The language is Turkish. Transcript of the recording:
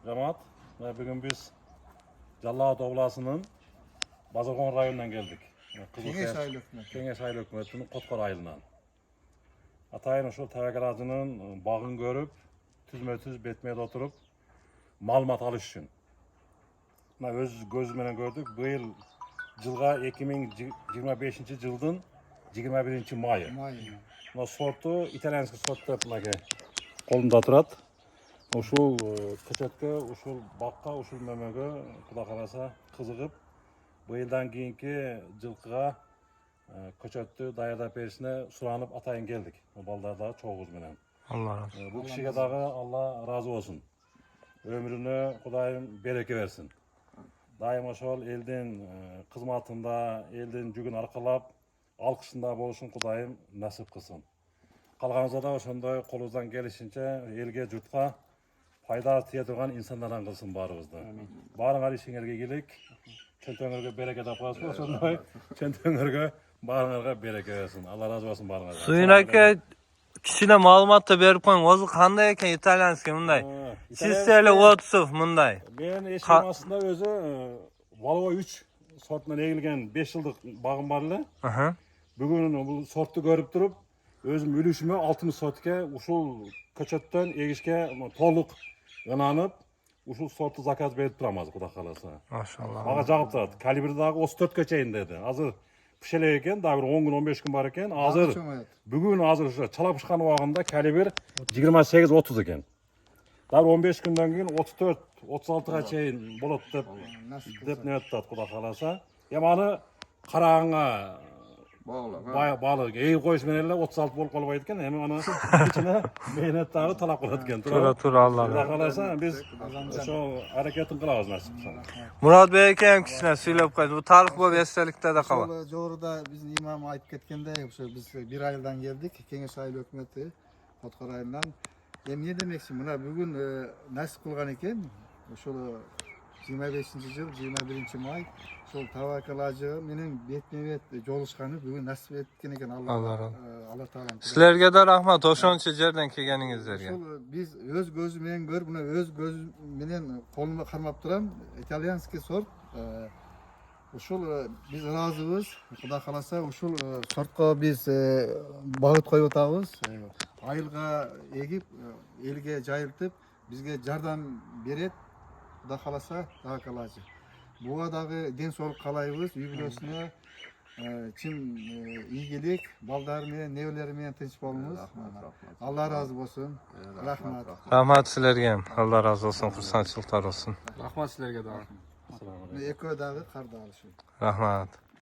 Rahmat. Bugün biz Callağat Ovlası'nın Bazarkon rayonundan geldik. Kengeş Aylı Hükümeti'nin Kotkor ayılından. Atayın şu tevekkül ağacının bağını görüp, tüzme-tüz betmeye oturup malumat alış için. Öz gözümle gördük. Bu yıl yılga 2025 yılın 21 mayı. Sortu İtalyanski sortu kolunda turat. Uşul köçötkö, uşul bakka, uşul memögö kuda kalasa kızıgıp bu yıldan keyinki жылкыга köçöttü dayada perisine suranıp atayın geldik. O ballarda çoğuz menen. Allah razı olsun. Bu kişiye dağı Allah razı olsun. Ömrünü Kudayım bereke versin. Daim oşol elden kızmatında, elden jügün arkalap, alkışında boluşun Kudayım nasip kılsın. Kalganızda da oşondoy kolunuzdan gelişince elge jurtka fayda tiyediğin insanlardan kılsın barımızda. Barıngар işinlerge gelik, çöntöңөрgө bereke tapasın, oşondoy çöntöңörgö barınglarga bereke versin. Allah razı olsun barınglarga. Suyunaka kişine malumat da berip koyun. Ozu kanday eken İtalyanski mınday. Sisterli Otsuf mınday. Ben eşim aslında özü Valova 3 sortundan egilgen 5 yıllık bağım barlı. Bugün bu sortu görüp durup özüm ülüşümü 60 sortke uşul köçötten egişke toluk ınanıp uşul sortu zakaz berip duramaz kuda kalasa. Maşallah. Bağa jağıp turат. Kalibri dağı 34 köçeyin dedi. Hazır pişele eken, daha bir 10 gün 15 gün bar eken, hazır. Bugün hazır şu çala pişkan vağında kalibir 28-30 eken. Daha 15 günden keyin 34-36'ga çeyin bolat dep ne ettat kuda kalasa. Yamany karağına bağlı. Eğil koyuş menelle 36 bol kolbaydı eken, hemen ana içine mehnet dağı talak olat eken. Tur Allah. Kuda kalasa biz şu hareketin kılağız nasip sana. Murat Bey eken kişine söylep koydu. Bu tarih bu bestelikte de kala. Joğruda bizim imam ayıp ketkende biz bir aydan geldik. Kengeş Aylı Hükümeti Kotkor ayından. Ne demeksin buna bugün nasip kılgan eken? Şol 25. yıl 21. may şol tavakalacı menin betme-bet joluşkany bugün nasip etken eken Allah Taala. Sizlerge de rahmat. Oşonça jerden kelgeningizlerge. Şol biz öz gözü menen gör buna öz gözü menen kolumda karmap turam. İtalyanski sort. Uşul biz razыбыз. Kuda kalasa uşul sortqa biz багыт коюп atабыз. Айылга егип, элге жайылтып, бизге жардам берет. Kuda kalasa daha kalacı. Buğa dağı den soğuk kalayыбыз, үй бүлөсүнө çim ийгилик, балдар менен, небелер менен тынч болуңуз. Allah razı olsun. Rahmat. Rahmat sizlerge. Allah razı olsun. Kursantçılıklar olsun. Rahmat sizlerge de. Eko dağı karda alışıyor. Rahmat.